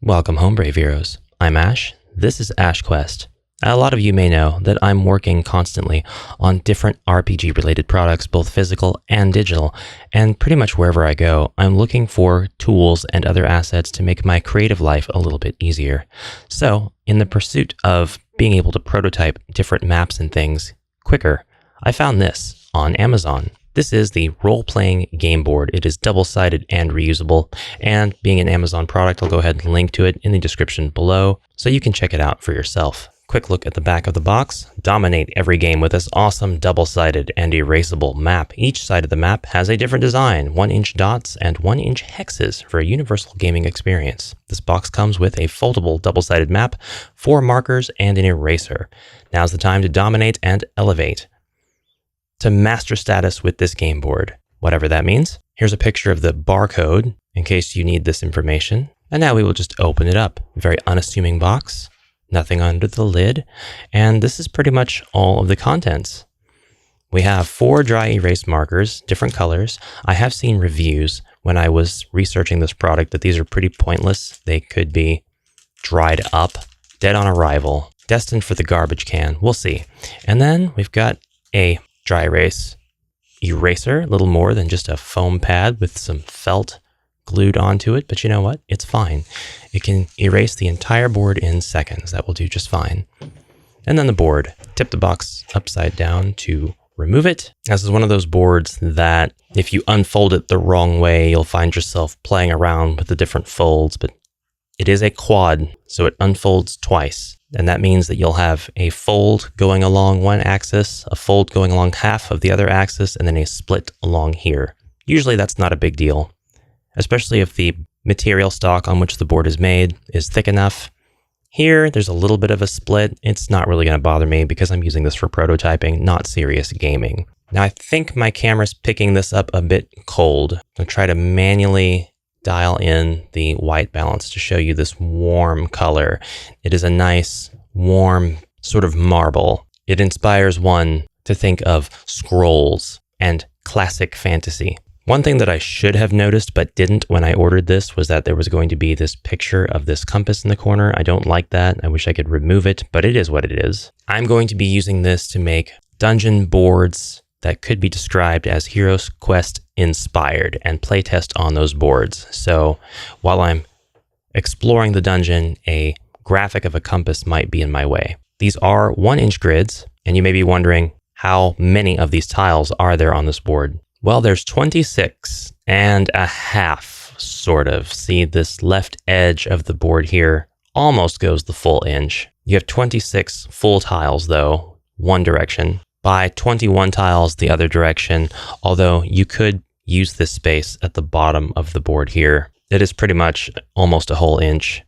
Welcome home, Brave Heroes. I'm Ash. This is HeroQuest. A lot of you may know that I'm working constantly on different RPG-related products, both physical and digital, and pretty much wherever I go, I'm looking for tools and other assets to make my creative life a little bit easier. So, in the pursuit of being able to prototype different maps and things quicker, I found this on Amazon. This is the role-playing game board. It is double-sided and reusable, and being an Amazon product, I'll go ahead and link to it in the description below so you can check it out for yourself. Quick look at the back of the box. Dominate every game with this awesome double-sided and erasable map. Each side of the map has a different design, 1-inch dots and 1-inch hexes for a universal gaming experience. This box comes with a foldable double-sided map, 4 markers, and an eraser. Now's the time to dominate and elevate to master status with this game board, whatever that means. Here's a picture of the barcode in case you need this information. And now we will just open it up. Very unassuming box, nothing under the lid. And this is pretty much all of the contents. We have 4 dry erase markers, different colors. I have seen reviews when I was researching this product that these are pretty pointless. They could be dried up, dead on arrival, destined for the garbage can. We'll see. And then we've got a dry erase eraser, a little more than just a foam pad with some felt glued onto it, but you know what? It's fine. It can erase the entire board in seconds. That will do just fine. And then the board. Tip the box upside down to remove it. This is one of those boards that if you unfold it the wrong way, you'll find yourself playing around with the different folds, but it is a quad, so it unfolds twice. And that means that you'll have a fold going along one axis, a fold going along half of the other axis, and then a split along here. Usually that's not a big deal, especially if the material stock on which the board is made is thick enough. Here, there's a little bit of a split. It's not really going to bother me because I'm using this for prototyping, not serious gaming. Now, I think my camera's picking this up a bit cold. I'll try to manually dial in the white balance to show you this warm color. It is a nice, warm sort of marble. It inspires one to think of scrolls and classic fantasy. One thing that I should have noticed but didn't when I ordered this was that there was going to be this picture of this compass in the corner. I don't like that. I wish I could remove it, but it is what it is. I'm going to be using this to make dungeon boards that could be described as HeroQuest inspired and playtest on those boards. So while I'm exploring the dungeon, a graphic of a compass might be in my way. These are 1-inch grids, and you may be wondering how many of these tiles are there on this board. Well, there's 26 and a half, sort of. See, this left edge of the board here almost goes the full inch. You have 26 full tiles, though, one direction, by 21 tiles the other direction, although you could use this space at the bottom of the board here. It is pretty much almost a whole inch.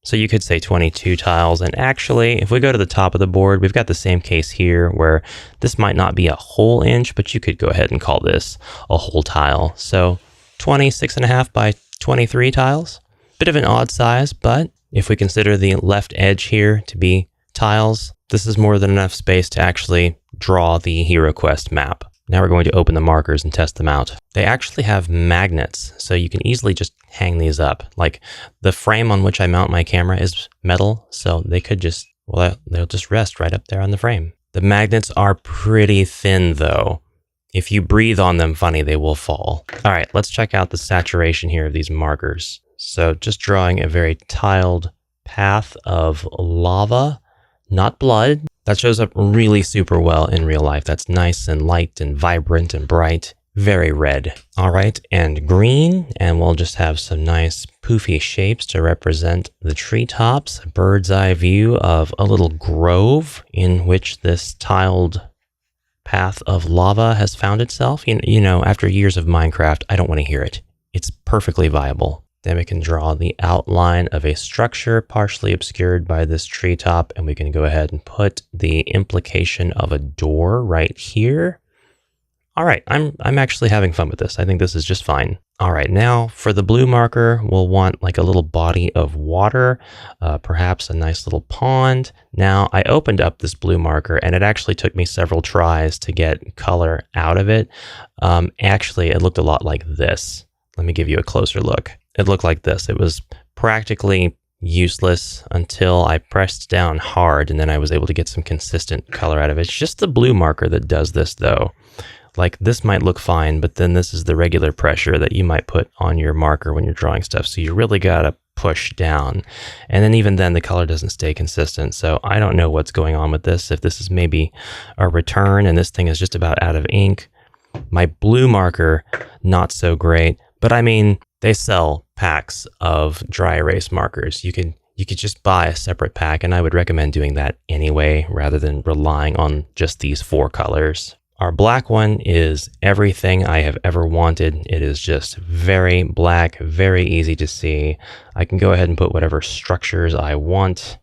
So you could say 22 tiles, and actually, if we go to the top of the board, we've got the same case here where this might not be a whole inch, but you could go ahead and call this a whole tile. So 26.5 by 23 tiles. Bit of an odd size, but if we consider the left edge here to be tiles, this is more than enough space to actually draw the HeroQuest map. Now we're going to open the markers and test them out. They actually have magnets, so you can easily just hang these up. Like the frame on which I mount my camera is metal, so they could just, well, they'll just rest right up there on the frame. The magnets are pretty thin though. If you breathe on them funny, they will fall. All right, let's check out the saturation here of these markers. So just drawing a very tiled path of lava, not blood. That shows up really super well in real life. That's nice and light and vibrant and bright. Very red. All right, and green. And we'll just have some nice poofy shapes to represent the treetops. A bird's eye view of a little grove in which this tiled path of lava has found itself. You know, after years of Minecraft, I don't want to hear it. It's perfectly viable. Then we can draw the outline of a structure partially obscured by this treetop, and we can go ahead and put the implication of a door right here. All right, I'm actually having fun with this. I think this is just fine. All right, now for the blue marker, we'll want like a little body of water, perhaps a nice little pond. Now I opened up this blue marker and it actually took me several tries to get color out of it. Actually, it looked a lot like this. Let me give you a closer look. It looked like this. It was practically useless until I pressed down hard, and then I was able to get some consistent color out of it. It's just the blue marker that does this though. Like this might look fine, but then this is the regular pressure that you might put on your marker when you're drawing stuff. So you really gotta push down. And then even then the color doesn't stay consistent. So I don't know what's going on with this. If this is maybe a return and this thing is just about out of ink. My blue marker, not so great. But I mean, they sell packs of dry erase markers. You could just buy a separate pack, and I would recommend doing that anyway, rather than relying on just these 4 colors. Our black one is everything I have ever wanted. It is just very black, very easy to see. I can go ahead and put whatever structures I want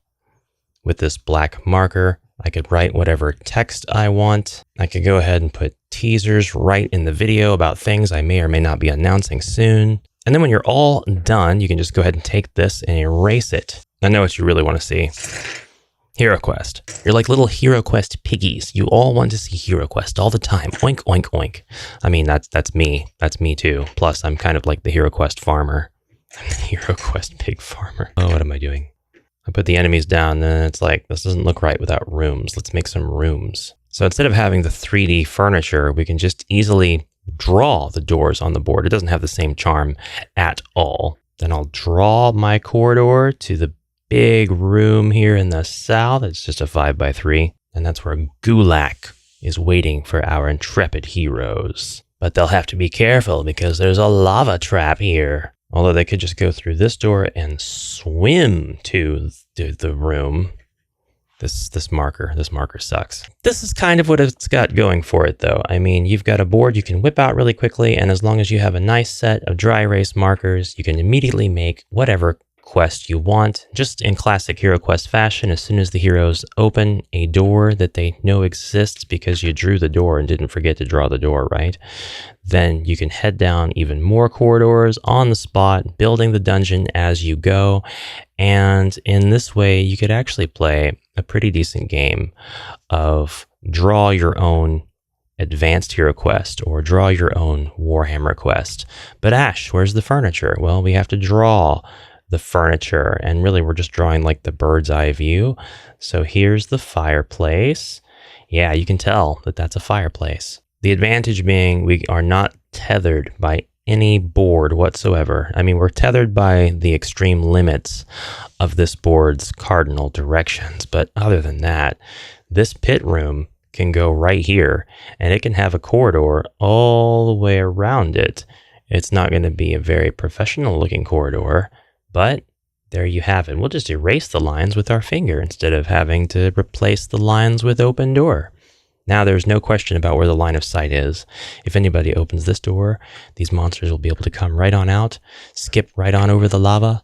with this black marker. I could write whatever text I want. I could go ahead and put teasers right in the video about things I may or may not be announcing soon. And then when you're all done, you can just go ahead and take this and erase it. I know what you really want to see. HeroQuest. You're like little HeroQuest piggies. You all want to see HeroQuest all the time. Oink, oink, oink. I mean, that's me. That's me too. Plus, I'm kind of like the HeroQuest farmer. I'm the HeroQuest pig farmer. Oh, what am I doing? I put the enemies down, and it's like, this doesn't look right without rooms. Let's make some rooms. So instead of having the 3D furniture, we can just easily draw the doors on the board. It doesn't have the same charm at all. Then I'll draw my corridor to the big room here in the south. It's just a 5x3, and that's where Gulak is waiting for our intrepid heroes. But they'll have to be careful because there's a lava trap here. Although they could just go through this door and swim to the room. This marker sucks. This is kind of what it's got going for it though. I mean, you've got a board you can whip out really quickly, and as long as you have a nice set of dry erase markers, you can immediately make whatever quest you want, just in classic HeroQuest fashion. As soon as the heroes open a door that they know exists because you drew the door and didn't forget to draw the door, right? Then you can head down even more corridors on the spot, building the dungeon as you go. And in this way, you could actually play a pretty decent game of draw your own advanced HeroQuest or draw your own Warhammer quest. But Ash, where's the furniture? Well, we have to draw the furniture, and really we're just drawing like the bird's eye view. So here's the fireplace. Yeah, you can tell that that's a fireplace. The advantage being we are not tethered by any board whatsoever. I mean, we're tethered by the extreme limits of this board's cardinal directions, but other than that, this pit room can go right here, and it can have a corridor all the way around it. It's not going to be a very professional looking corridor, but there you have it. We'll just erase the lines with our finger instead of having to replace the lines with open door. Now there's no question about where the line of sight is. If anybody opens this door, these monsters will be able to come right on out, skip right on over the lava.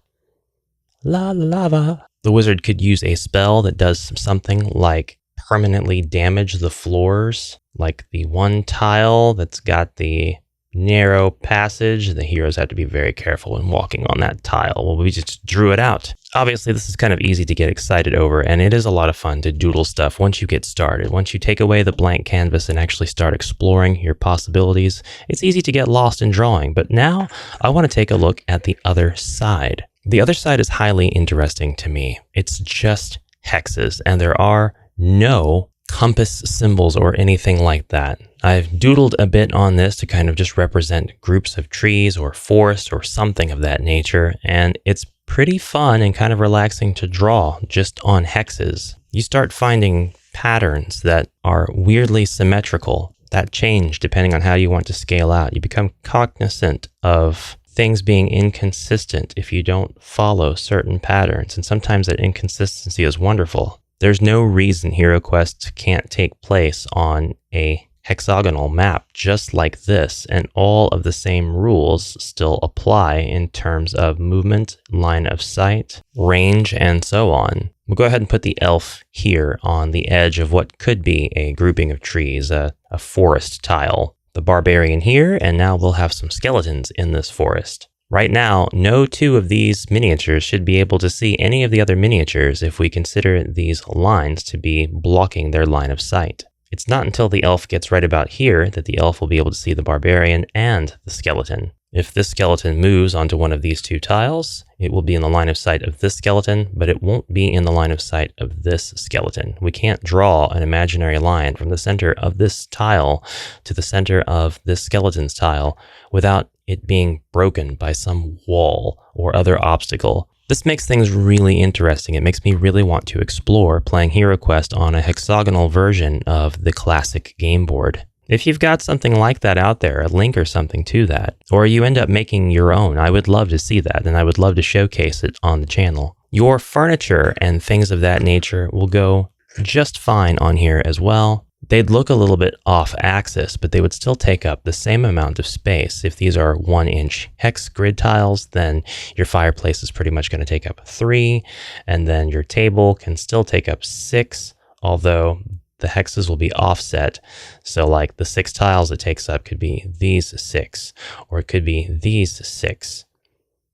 Lava. The wizard could use a spell that does something like permanently damage the floors, like the one tile that's got the narrow passage. The heroes have to be very careful when walking on that tile. Well, we just drew it out. Obviously, this is kind of easy to get excited over, and it is a lot of fun to doodle stuff once you get started. Once you take away the blank canvas and actually start exploring your possibilities, it's easy to get lost in drawing. But now I want to take a look at the other side. The other side is highly interesting to me. It's just hexes, and there are no compass symbols or anything like that. I've doodled a bit on this to kind of just represent groups of trees or forest or something of that nature, and it's pretty fun and kind of relaxing to draw just on hexes. You start finding patterns that are weirdly symmetrical that change depending on how you want to scale out. You become cognizant of things being inconsistent if you don't follow certain patterns, and sometimes that inconsistency is wonderful. There's no reason HeroQuest can't take place on a hexagonal map just like this, and all of the same rules still apply in terms of movement, line of sight, range, and so on. We'll go ahead and put the elf here on the edge of what could be a grouping of trees, a forest tile. The barbarian here, and now we'll have some skeletons in this forest. Right now, no two of these miniatures should be able to see any of the other miniatures if we consider these lines to be blocking their line of sight. It's not until the elf gets right about here that the elf will be able to see the barbarian and the skeleton. If this skeleton moves onto one of these two tiles, it will be in the line of sight of this skeleton, but it won't be in the line of sight of this skeleton. We can't draw an imaginary line from the center of this tile to the center of this skeleton's tile without it being broken by some wall or other obstacle. This makes things really interesting. It makes me really want to explore playing HeroQuest on a hexagonal version of the classic game board. If you've got something like that out there, a link or something to that, or you end up making your own, I would love to see that, and I would love to showcase it on the channel. Your furniture and things of that nature will go just fine on here as well. They'd look a little bit off axis, but they would still take up the same amount of space. If these are 1-inch hex grid tiles, then your fireplace is pretty much going to take up 3, and then your table can still take up 6, although the hexes will be offset. So like the 6 tiles it takes up could be these 6, or it could be these 6.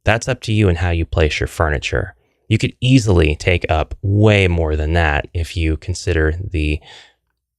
That's up to you and how you place your furniture. You could easily take up way more than that if you consider the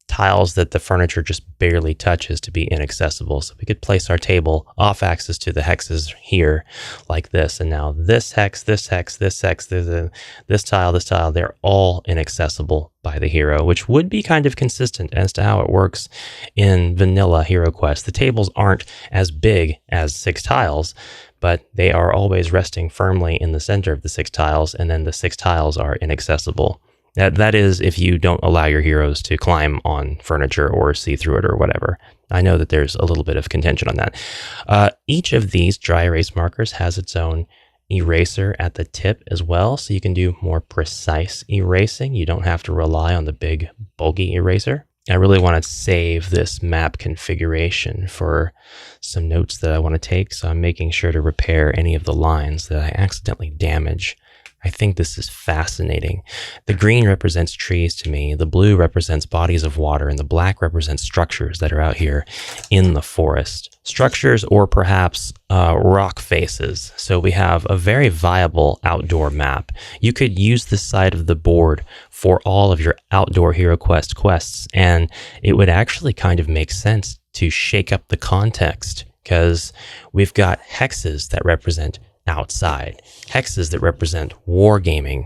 tiles that the furniture just barely touches to be inaccessible. So we could place our table off axis to the hexes here like this. And now this hex, this hex, this hex, this tile, they're all inaccessible by the hero, which would be kind of consistent as to how it works in vanilla HeroQuest. The tables aren't as big as 6 tiles, but they are always resting firmly in the center of the 6 tiles, and then the 6 tiles are inaccessible. That is if you don't allow your heroes to climb on furniture or see through it or whatever. I know that there's a little bit of contention on that. Each of these dry erase markers has its own eraser at the tip as well, so you can do more precise erasing. You don't have to rely on the big, bulky eraser. I really want to save this map configuration for some notes that I want to take, so I'm making sure to repair any of the lines that I accidentally damage. I think this is fascinating. The green represents trees to me, the blue represents bodies of water, and the black represents structures that are out here in the forest. Structures or perhaps rock faces. So we have a very viable outdoor map. You could use this side of the board for all of your outdoor HeroQuest quests, and it would actually kind of make sense to shake up the context, because we've got hexes that represent outside, hexes that represent wargaming,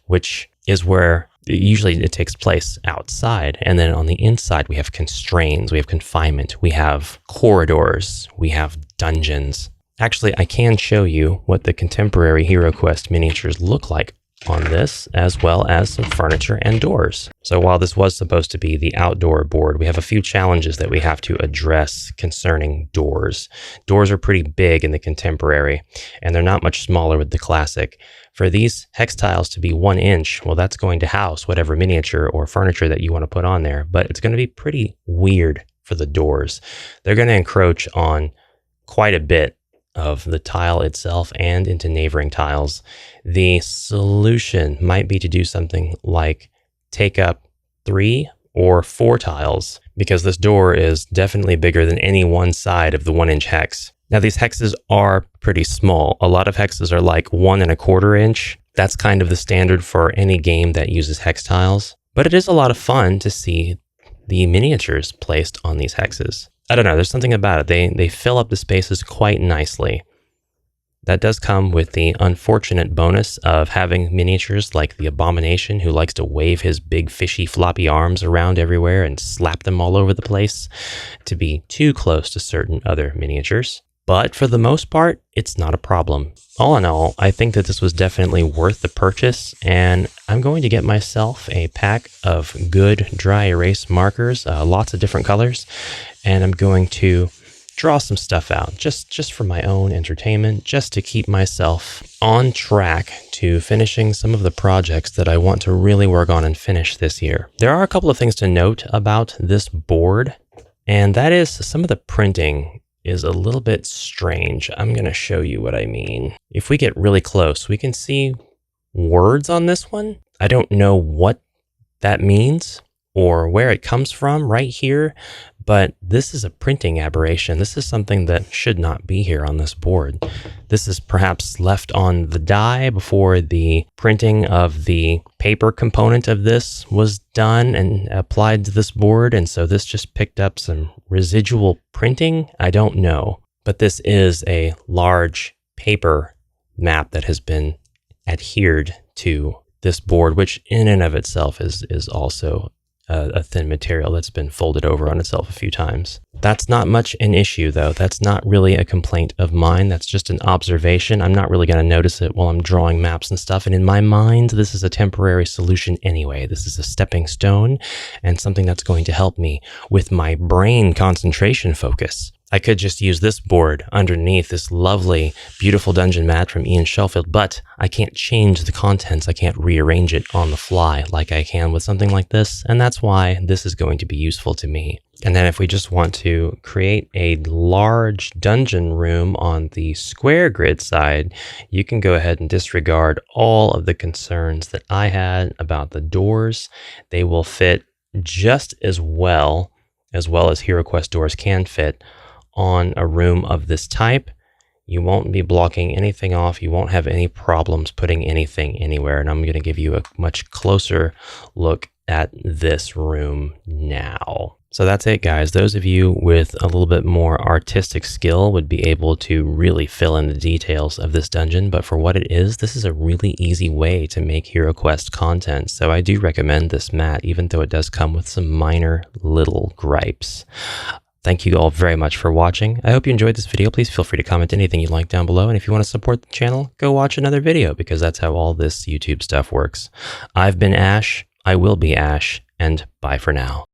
which is where usually it takes place outside. And then on the inside, we have constraints, we have confinement, we have corridors, we have dungeons. Actually, I can show you what the contemporary HeroQuest miniatures look like on this, as well as some furniture and doors. So while this was supposed to be the outdoor board, we have a few challenges that we have to address concerning doors. Doors are pretty big in the contemporary, and they're not much smaller with the classic. For these hex tiles to be 1 inch, well, that's going to house whatever miniature or furniture that you want to put on there, but it's going to be pretty weird for the doors. They're going to encroach on quite a bit of the tile itself and into neighboring tiles. The solution might be to do something like take up 3 or 4 tiles, because this door is definitely bigger than any one side of the 1 inch hex. Now these hexes are pretty small. A lot of hexes are like 1 1/4 inch. That's kind of the standard for any game that uses hex tiles, but it is a lot of fun to see the miniatures placed on these hexes. I don't know, there's something about it. They fill up the spaces quite nicely. That does come with the unfortunate bonus of having miniatures like the Abomination, who likes to wave his big fishy floppy arms around everywhere and slap them all over the place, to be too close to certain other miniatures. But for the most part, it's not a problem. All in all, I think that this was definitely worth the purchase, and I'm going to get myself a pack of good dry erase markers, lots of different colors, and I'm going to draw some stuff out just for my own entertainment, just to keep myself on track to finishing some of the projects that I want to really work on and finish this year. There are a couple of things to note about this board, and that is some of the printing is a little bit strange. I'm going to show you what I mean. If we get really close, we can see words on this one. I don't know what that means or where it comes from right here, but this is a printing aberration. This is something that should not be here on this board. This is perhaps left on the die before the printing of the paper component of this was done and applied to this board, and so this just picked up some residual printing. I don't know. But this is a large paper map that has been adhered to this board, which in and of itself is also a thin material that's been folded over on itself a few times. That's not much an issue though. That's not really a complaint of mine. That's just an observation. I'm not really going to notice it while I'm drawing maps and stuff. And in my mind, this is a temporary solution anyway. This is a stepping stone and something that's going to help me with my brain concentration focus. I could just use this board underneath this lovely, beautiful dungeon mat from Ian Sheffield, but I can't change the contents. I can't rearrange it on the fly like I can with something like this, and that's why this is going to be useful to me. And then if we just want to create a large dungeon room on the square grid side, you can go ahead and disregard all of the concerns that I had about the doors. They will fit just as well as HeroQuest doors can fit on a room of this type. You won't be blocking anything off. You won't have any problems putting anything anywhere. And I'm going to give you a much closer look at this room now. So that's it, guys. Those of you with a little bit more artistic skill would be able to really fill in the details of this dungeon. But for what it is, this is a really easy way to make HeroQuest content. So I do recommend this mat, even though it does come with some minor little gripes. Thank you all very much for watching. I hope you enjoyed this video. Please feel free to comment anything you like down below. And if you want to support the channel, go watch another video because that's how all this YouTube stuff works. I've been Ash, I will be Ash, and bye for now.